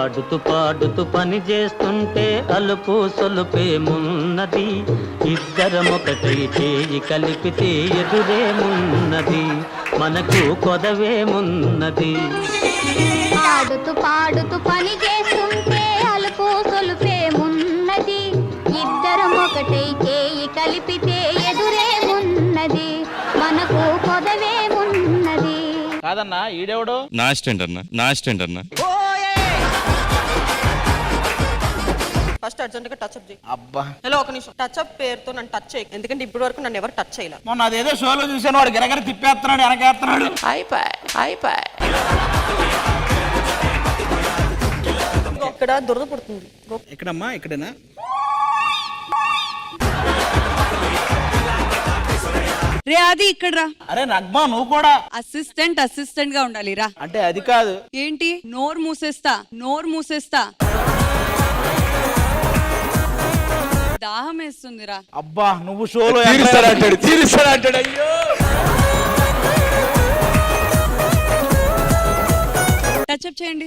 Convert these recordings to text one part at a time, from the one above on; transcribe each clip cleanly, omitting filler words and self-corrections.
ఆడుతూ పాడుతూ పని చేస్తుంటే అలుపు సొలుపేమున్నది, ఇద్దరమొకటై చేయి కలిపితే ఎదురేమున్నది, మనకు కొదవేమున్నది. ఆడుతూ పాడుతూ పని చేస్తుంటే అలుపు సొలుపేమున్నది, ఇద్దరమొకటై చేయి కలిపితే ఎదురేమున్నది, మనకు కొదవేమున్నది. కాదన్నా ఈడెవడు? నా అసిస్టెంట్ అన్న. ఫస్ట్ అర్జెంట్ గా టచ్ అప్ చేయి. అబ్బా హలో ఒక నిమిషం, టచ్ అప్ పేరుతో నన్ను టచ్ చేయి, ఎందుకంటే ఇప్పటి వరకు నన్ను ఎవరు టచ్ చేయలేదు. మొన్న అదేదో షోలో చూసాను, వాడు గిరగర తిప్పేస్తున్నాడు, వెనకేస్తున్నాడు. ఇక్కడ దురద పుడుతుంది. ఎక్కడమ్మా? ఇక్కడేనా? రే అది ఇక్కడ రా. అరే నగ్మా నువ్వు కూడా అసిస్టెంట్ గా ఉండాలి రా. అంటే అది కాదు. ఏంటి? నోరు మూసేస్తా. దాహం వేస్తుంది రా. అబ్బా నువ్వు షోలో తీరుస్తాడంటాడు. అయ్యో టచ్అప్ చేయండి.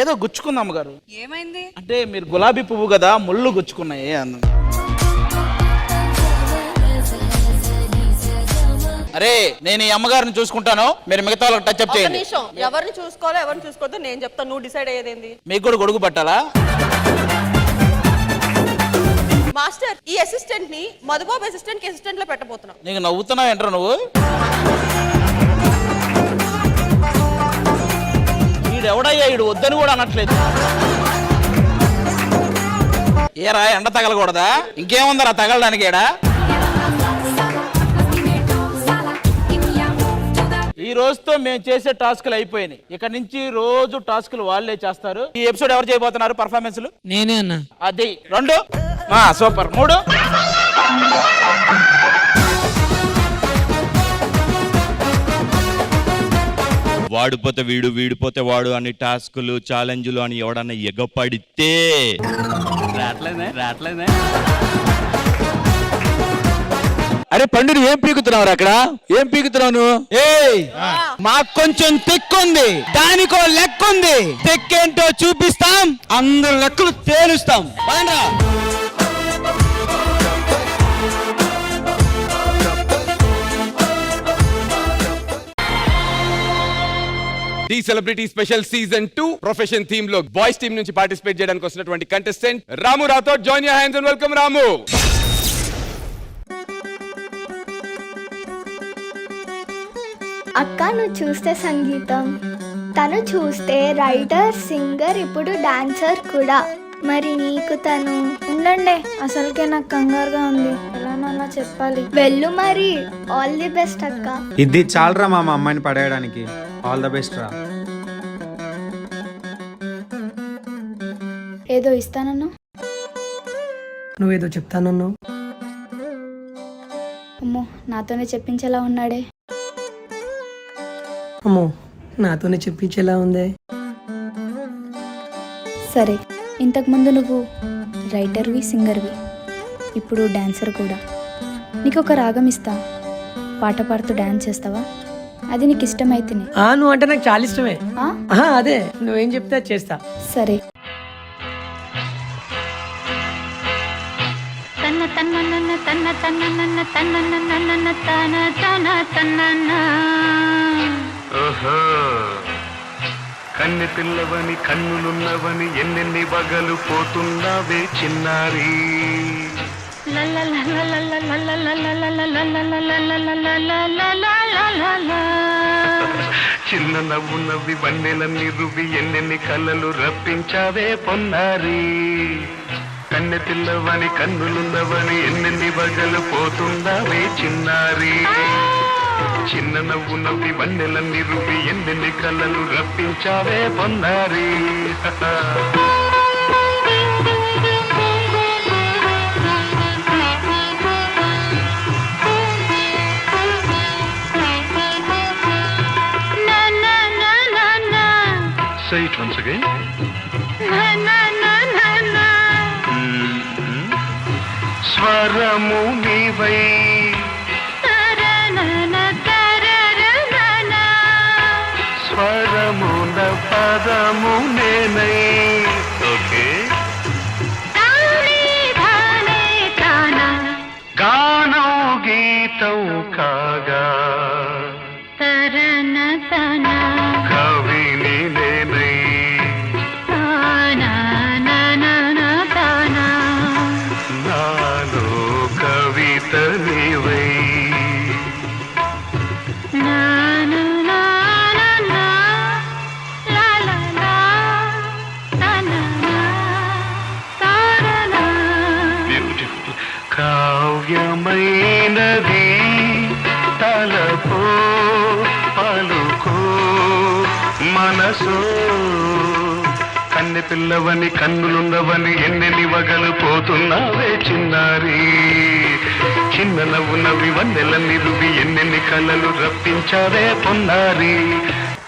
ఏదో గుచ్చుకుంది అమ్మగారు. ఏమైంది? అంటే మీరు గులాబీ పువ్వు కదా, ముళ్ళు గుచ్చుకున్నాయి అన్న. అరే నేను ఈ అమ్మగారిని చూసుకుంటాను, మీరు మిగతా వాళ్ళకి టచ్అప్ చేయండి. ఎవరిని చూసుకోవాలో ఎవరిని చూసుకోవద్దో నేను చెప్తాను, నువ్వు డిసైడ్ అయ్యేది. మీకు కూడా గొడుగు పట్టాలా? మాస్టర్ ఈ అసిస్టెంట్ ని మధుబాబు అసిస్టెంట్ కి అసిస్టెంట్ లో పెట్టబోతున్నావు. నీకు నవ్వుతున్నావు ఏంట్రా నువ్వు? ఈడెవడయ్యా? ఈడు వద్దని కూడా అనట్లేదు. ఏరా ఎండ తగలకూడదా? ఇంకేముందరా తగలడానికి? ఏడా ఈ రోజుతో మేము చేసే టాస్క్లు అయిపోయినాయి. ఇక్కడ నుంచి రోజు టాస్క్లు వాళ్ళే చేస్తారు. ఈ ఎపిసోడ్ ఎవరు చేయబోతున్నారు పర్ఫార్మెన్స్? నేనే అన్న. అది 2 సూపర్. 3 వాడిపోతే వీడు, వీడిపోతే వాడు అని టాస్కులు, ఛాలెంజ్లు అని ఎవడన్నా ఎగపడితే రాట్లేదే. అరే పండుని ఏం పీకుతున్నావు అక్కడ? ఏం పీకుతున్నావు నువ్వు? మాకు కొంచెం తెక్కుంది, దానికో లెక్కుంది. తెక్కేంటో చూపిస్తాం, అందరు లెక్కలు తేలుస్తాం. The celebrity special season 2 profession theme లో బాయ్స్ టీమ్ నుంచి పార్టిసిపేట్ చేయడానికి వస్తున్నటువంటి contestant Ramu Rathod. Join your hands and welcome Ramu. అక్క నువ్వు చూస్తే సంగీతం, తను చూస్తే రైటర్, సింగర్, ఇప్పుడు డాన్సర్ కూడా. మరి నీకు తను? ఉండండి, అసలుకే నాకు కంగారుగా ఉంది, ఎలా చెప్పాలి. వెళ్ళు మరి. ఆల్ ది బెస్ట్ అక్క. ఇది చాలరా మా అమ్మాయిని పడేయడానికి. ఆల్ ద బెస్ట్ రా. ఏదో ఇస్తానన్నా? నువ్వేదో చెప్తానన్నావు. అమ్మో నాతోనే చెప్పించేలా ఉన్నాడే. అమ్మో నాతోనే చెప్పించేలా ఉందే. సరే, ఇంతకుముందు నువ్వు రైటర్వి, సింగర్వి, ఇప్పుడు డాన్సర్ కూడా. నీకు ఒక రాగం ఇస్తా, పాట పాడుతూ డాన్స్ చేస్తావా? అది నీకు ఇష్టమైతే. నువ్వు అంటే నాకు చాలా ఇష్టమే. అదే నువ్వేం చెప్తే చేస్తా. సరే. కన్నె పిల్లవని కన్నులున్నవని ఎన్నెన్ని వగలు పోతున్నావే చిన్నారి. చిన్న నవ్వు నవ్వి వన్నెలన్నీ రువి ఎన్నెన్ని కళ్ళలు రప్పించావే పొన్నారి. కన్నె పిల్లవని కన్నులున్నవని ఎన్నెన్ని వగలు పోతున్నావే చిన్నారి. చిన్న నవ్వు నవ్వి వన్నెలన్నీ రువి ఎన్నెన్ని కళ్ళలు రప్పించావే పొన్నారి. Say it once again. స్వరము నీవై స్వరమున పదము నేనై మనసు కన్నె పిల్లవని కన్నులున్నవని ఎన్నెన్ని వగలు పోతున్నావే చిన్నారి చిన్న నవ్వు నవ్వి వన్నెల నిరువి ఎన్నెన్ని కలలు రప్పించావే పొన్నారి.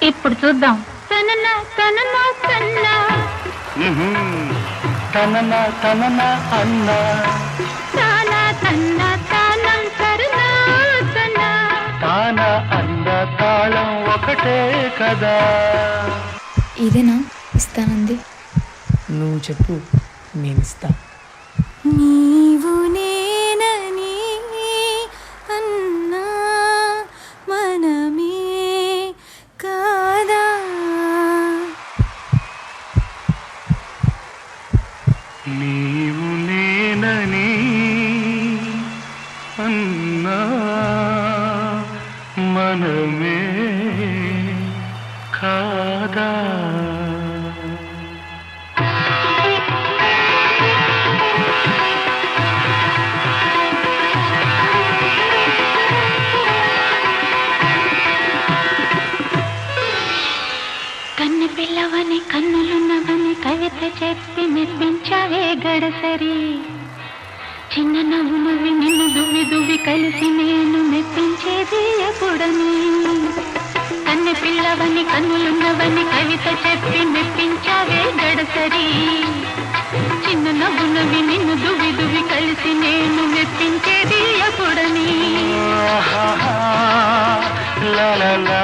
ఇప్పుడు చూద్దాం. తననా తననా తన్నా తననా తననా అన్నా తానా తన్నా తానం సరనా తన్నా తానా అన్న తాళం ఒకటే కదా. ఇదేనా ఇస్తానంది? నువ్వు చెప్పు, నేను ఇస్తా. నీవు నేనని అన్నా మనమే కాదా. నీవు నేనని అన్నా మనమే కాదా. కన్నె పిల్లవని కన్నులున్నవని కవిత చెప్పి మెప్పించావే గడసరి చిన్న నవ్వు నవ్వి నిన్ను దువ్వి దువ్వి కలిసి నేను మెప్పించేది ఎప్పుడని. కన్నె పిల్లవని కన్నులున్నవని కవిత చెప్పి మెప్పించావే గడసరి చిన్న నవ్వు నవ్వి నిన్ను దువ్వి దువ్వి కలిసి నేను మెప్పించేది ఎప్పుడని. లా లా లా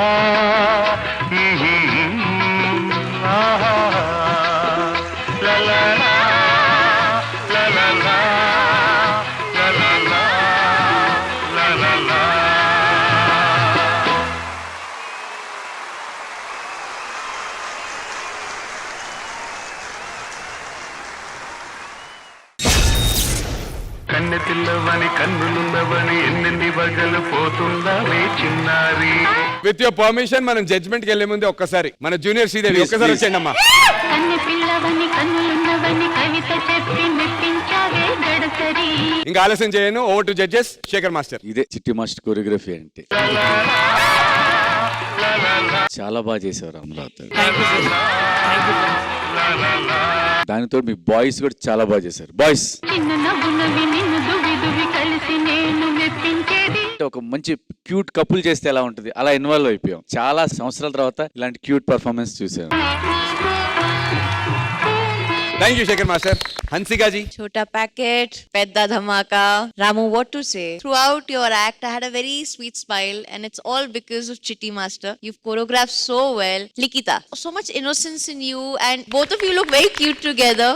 కన్నె పిల్లవని కన్నులున్నవని ఎన్నెన్ని వగలు పోతుందావే చిన్నారి. విత్ యువర్ పర్మిషన్ మనం జడ్జ్మెంట్ కి వెళ్లే ముందు ఒక్కసారి మన జూనియర్ శ్రీదేవి ఒక్కసారి వచ్చేయండి అమ్మా. కన్నె పిల్లవని కన్నులున్నవని కవిత చెప్పి మెప్పించావే గడసరి. ఇంకా ఆలస్యం చేయను. Over to judges. Shekhar master. ఇదే చిట్టి మాస్టర్ కొరియోగ్రఫీ అంటే. చాలా బాగా చేశారు రామరావు. దానితో మీ బాయ్స్ కూడా చాలా బాగా చేశారు. బాయ్స్ చిన్న నవ్వు నవ్వి నిన్ను దువ్వి దువ్వి కలిసి నేను మెప్పించేది. ఒక మంచి క్యూట్ కపుల్ చేస్తే ఎలా ఉంటుంది అలా ఇన్వాల్వ్ అయిపోయాం. చాలా సంవత్సరాల తర్వాత ఇలాంటి క్యూట్ పర్ఫార్మెన్స్ చూసాను. Thank you Shekhar master. హన్సికాజీ. Chota packet, pedda dhamaka. Ramu, what to say? Throughout your act, I had a very sweet smile, and it's all because of Chitti Master. You've choreographed so well. Likita, so much innocence in you, and both of you look very cute together.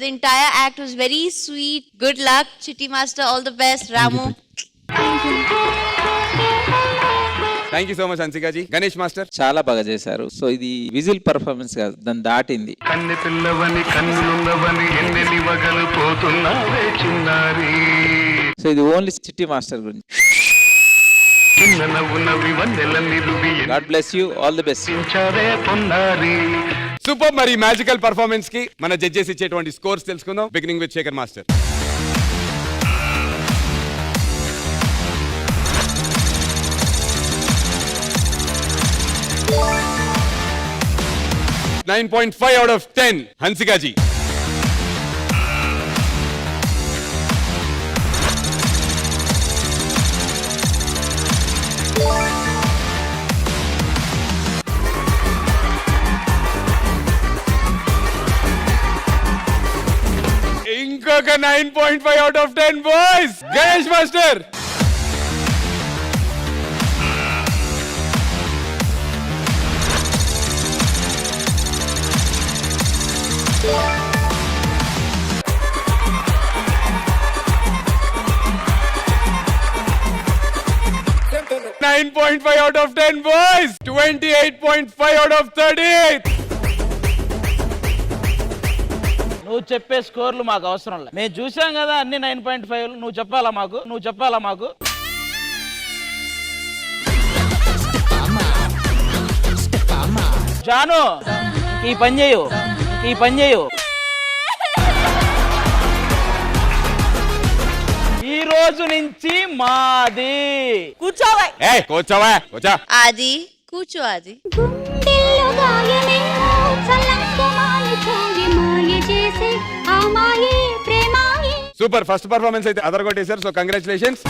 The entire act was very sweet. Good luck, Chitti Master. All the best, Ramu. Thank you so much హన్సికాజీ. Ganesh master. చాలా బాగా చేశారు. So ఇది whistle performance కాదు, దాన్ని దాటింది. కన్నె పిల్లవని కన్నులున్నవని ఎన్నెన్ని వగలు పోతున్నావే చిన్నారి. So ఇది ఓన్లీ చిట్టి మాస్టర్ గురించి. చిన్న నవ్వు నవ్వి వన్నెల నిరువి god bless you, all the best. ఎంచావే పొన్నారి. సూపర్. మరి మ్యాజికల్ పర్ఫార్మెన్స్ కి మన జడ్జెస్ ఇచ్చేటువంటి స్కోర్స్ తెలుసుకుందాం. Beginning with Shekhar master. 9.5 out of 10. Hansikaji. ఇంకొక 9.5 out of 10 boys. Ganesh Master. Nine 9.5 out of 10 boys. 28.5 out of 30. నువ్వు చెప్పే స్కోర్లు మాకు అవసరం లేదు. మేము చూసాం కదా అన్ని 9.5. నువ్వు చెప్పాలా మాకు. జాను ఈ పని చేయు. ఈ రోజు నుంచి మాది. కూర్చోవా. కూర్చోవా. ఆది కూర్చో అది. సూపర్, ఫస్ట్ పర్ఫార్మెన్స్ అయితే అదరగొట్టేశారు. So congratulations.